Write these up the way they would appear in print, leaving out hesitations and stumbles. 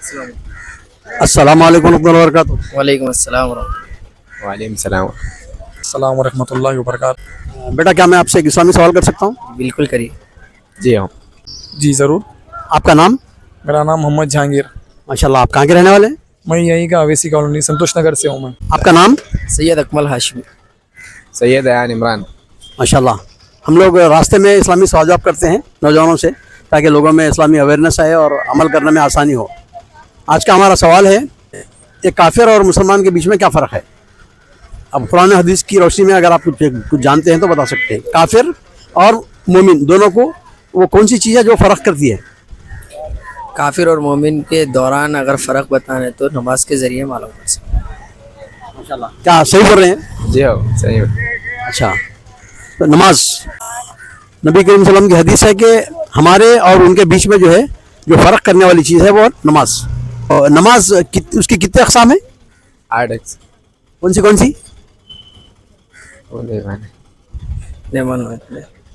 अस्सलाम वालेकुम रहमतुल्लाहि व बरकातुहू। वालेकुम अस्सलाम वरहमतुल्लाह। वालेकुम सलाम। अस्सलाम वरहमतुल्लाहि वबरकातुहू। बेटा क्या मैं आपसे एक इस्लामी सवाल कर सकता हूँ? बिल्कुल करिए। जी हाँ। जी ज़रूर। आपका नाम? मेरा नाम मोहम्मद जहांगीर। माशाल्लाह, आप कहाँ के रहने वाले हैं? मैं यहीं का अवेसी कॉलोनी संतोष नगर से हूँ मैं। आपका नाम? सैयद अकमल हाशमी। सैयद अयान इमरान। माशाल्लाह, हम लोग रास्ते में इस्लामी सवाल जवाब करते हैं नौजवानों से, ताकि लोगों में इस्लामी अवेयरनेस आए और अमल करने में आसानी हो। आज का हमारा सवाल है, एक काफिर और मुसलमान के बीच में क्या फ़र्क है? अब कुरान हदीस की रोशनी में अगर आप कुछ जानते हैं तो बता सकते हैं। काफिर और मोमिन दोनों को वो कौन सी चीज़ है जो फ़र्क करती है? काफिर और मोमिन के दौरान अगर फ़र्क बताना तो नमाज के ज़रिए मालूम कर सकते हैं। माशाल्लाह, क्या सही बोल रहे हैं? जी हाँ सही है। अच्छा, तो नमाज, नबी करीम सल्लल्लाहु अलैहि वसल्लम की हदीस है कि हमारे और उनके बीच में जो है जो फ़र्क करने वाली चीज़ है वो नमाज। और नमाज उसकी कितने अक़साम है? 8x। कौन सी?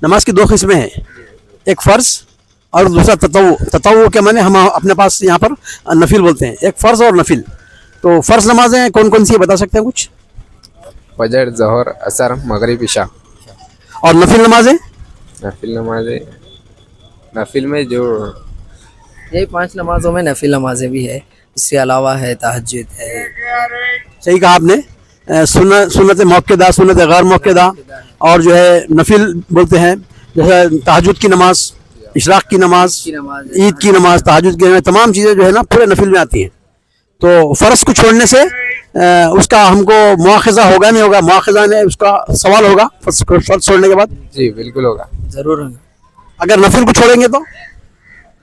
नमाज की दो किस्में हैं, एक फ़र्ज़ और दूसरा ततव्वु। ततव्वु के माने हम अपने पास यहाँ पर नफिल बोलते हैं, एक फ़र्ज़ और नफिल। तो फ़र्ज़ नमाजें कौन कौन सी है बता सकते हैं कुछ? फजर, ज़ोहर, असर, मगरिब, इशा। और नफिल नमाजें? नफिल नमाजें, नफिल में जो यही 5 नमाजों में नफिल नमाजें भी है, इसके अलावा है तहज्जुद है। सही कहा आपने। सुन्नत मौक़िदा, सुन्नत गैर मौक़िदा, और जो है नफिल बोलते हैं, जैसे तहज्जुद की नमाज, इशराक की नमाज, ईद की नमाज, तहज्जुद की नमाज, तमाम चीज़ें जो है ना पूरे नफिल में आती हैं। तो फ़र्ज़ को छोड़ने से उसका हमको मुआख़ज़ा होगा नहीं होगा? मुआख़ज़ा ने उसका सवाल होगा फ़र्ज़ छोड़ने के बाद? जी बिल्कुल होगा। ज़रूर होगा। अगर नफिल को छोड़ेंगे तो?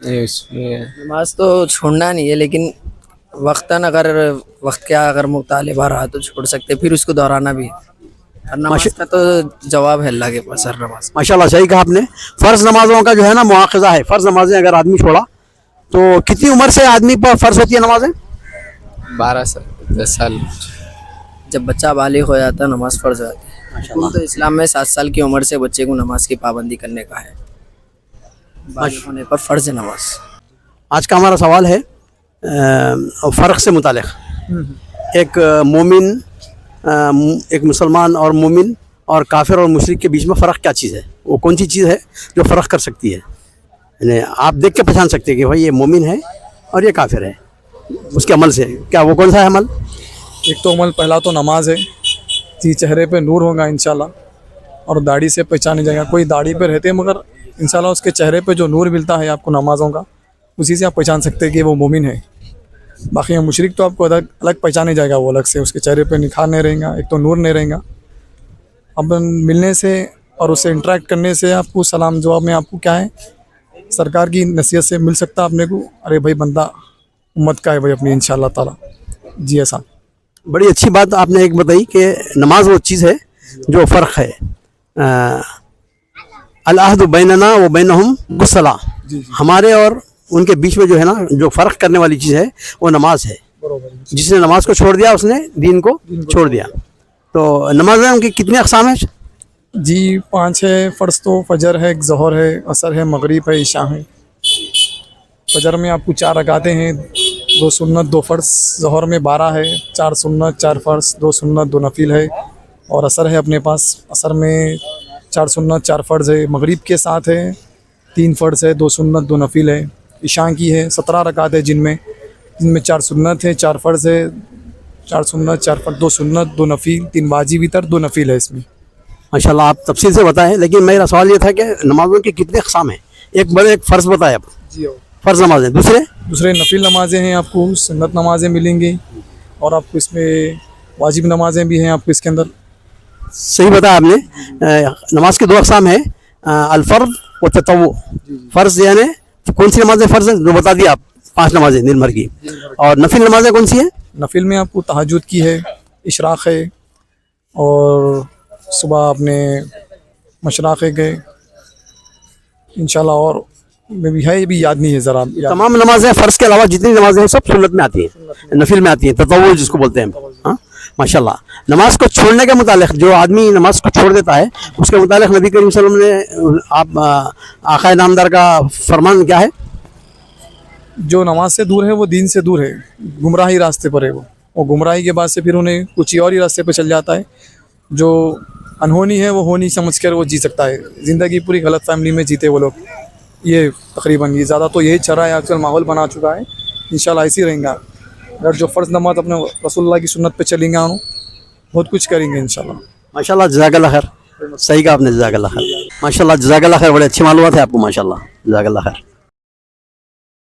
नमाज तो छोड़ना नहीं है, लेकिन वक्तन अगर मुतालिबा रहा तो छोड़ सकते, फिर उसको दोहराना भी है। और नमाज का तो जवाब है अल्लाह के पास हर नमाज। माशाल्लाह, सही कहा आपने। फ़र्ज़ नमाज़ों का जो है ना मुआख़ज़ा है। फ़र्ज़ नमाज़ें अगर आदमी छोड़ा तो कितनी उम्र से आदमी पर फ़र्ज़ होती है नमाज़ें? 12 साल, 10 साल। जब बच्चा बालिग हो जाता है नमाज फ़र्ज़ हो जाती है। तो इस्लाम में 7 साल की उम्र से बच्चे को नमाज की पाबंदी करने का है, बालिग होने पर फ़र्ज़ है नमाज। आज का हमारा सवाल है फ़र्क से मुतालिक। एक मोमिन, एक मुसलमान और मोमिन और काफिर और मुशरिक के बीच में फ़र्क क्या चीज़ है? वो कौन सी चीज़ है जो फ़र्क कर सकती है? यानी आप देख के पहचान सकते हैं कि भाई ये मोमिन है और ये काफिर है उसके अमल से। क्या वो कौन सा है अमल? एक तो अमल पहला तो नमाज है, जी चेहरे पे नूर होगा इंशाल्लाह, और दाढ़ी से पहचाने जाएगा। कोई दाढ़ी पे रहते हैं मगर इंशाल्लाह उसके चेहरे पे जो नूर मिलता है आपको नमाज़ों का, उसी से आप पहचान सकते हैं कि वो मोमिन है। बाकी मुशरिक तो आपको अलग पहचाने जाएगा, वो अलग से, उसके चेहरे पे निखार नहीं रहेगा, एक तो नूर नहीं रहेगा। अब मिलने से और उससे इंटरेक्ट करने से आपको सलाम जवाब में आपको क्या है, सरकार की नसीहत से मिल सकता है अपने को, अरे भाई बंदा उम्मत का है भाई अपनी, इंशाल्लाह ताला। जी ऐसा। बड़ी अच्छी बात आपने एक बताई कि नमाज वो चीज़ है जो फ़र्क है। अल अहदु बैनना व बैनहुम गुस्सला, हमारे और उनके बीच में जो है ना जो फ़र्क करने वाली चीज़ है वो नमाज है। जिसने नमाज को छोड़ दिया उसने दीन को छोड़ दिया। तो नमाज़ें उनकी कितनी अक़साम है? जी 5 है। फ़र्ज़ तो फजर है, ज़ोहर है, असर है, मगरिब है, इशा है। फजर में आपको 4 रकातें हैं, 2 सुन्नत 2 फ़र्ज़। ज़ोहर में 12 है, 4 सुन्नत 4 फ़र्ज़, 2 सुन्नत 2 नफिल है। और असर है अपने पास, असर में 4 सुन्नत 4 फ़र्ज़ है। मगरिब के साथ है 3 फ़र्ज़ है, 2 सुन्नत 2 नफिल है। इशा की है 17 रकात है, जिनमें 4 सुन्नत है, 4 फ़र्ज़ है, 4 सुन्नत 4 फ़र्ज़, 2 सुन्नत 2 नफिल, 3 वाजिब वितर 2 नफिल है इसमें। माशाल्लाह, आप तफसील से बताएं। लेकिन मेरा सवाल ये था कि नमाज़ों की कितने अक़साम हैं? एक फ़र्ज़ बताया आप, जी फ़र्ज़ नमाज़ें। दूसरे नफिल नमाज़ें हैं, आपको सुन्नत नमाज़ें मिलेंगी, और आपको इसमें वाजिब नमाज़ें भी हैं आपको इसके अंदर। सही बताया आपने। नमाज की 2 अक़साम है, अल-फ़र्ज़ व ततव्वु। फ़र्ज़ यानी कौन सी नमाज़ें फ़र्ज़ हैं जो बता दिया आप, 5 नमाज़ें दिन भर की। और नफिल नमाज़ें कौन सी हैं? नफिल में आपको तहज्जुद की है, इशराक़ है, और सुबह अपने मशराक़ गए इंशाल्लाह, और में भी है, ये भी याद नहीं है ज़रा। तमाम नमाज़ें फ़र्ज़ के अलावा जितनी नमाज़ें हैं सब सुन्नत में आती हैं, नफिल में आती हैं, ततव्वु जिसको बोलते हैं। हाँ माशाल्लाह। नमाज को छोड़ने के मुतालिक, जो आदमी नमाज को छोड़ देता है उसके मुतालिक नबी करीम सल्लल्लाहु अलैहि वसल्लम ने आका नामदार का फरमान क्या है? जो नमाज से दूर है वो दीन से दूर है, गुमराही रास्ते पर है वो गुमराही के बाद से फिर उन्हें कुछ और ही रास्ते पर चल जाता है। जो अनहोनी है वो होनी समझ कर वो जी सकता है, ज़िंदगी पूरी गलत फैमिली में जीते वो लोग। ये तकरीबन ये ज़्यादा तो यही चल रहा है आजकल, माहौल बना चुका है। इंशाल्लाह ऐसे ही रहेगा। अगर जो फ़र्ज़ नमाज अपने रसूलुल्लाह की सुन्नत पे चलेंगे हम बहुत कुछ करेंगे इंशाल्लाह। माशाल्लाह, जज़ाकल्लाह खैर, सही कहा आपने, जज़ाकल्लाह खैर। माशाल्लाह, जज़ाकल्लाह खैर, बड़े अच्छी मालूमात है आपको, माशाल्लाह, जज़ाकल्लाह खैर।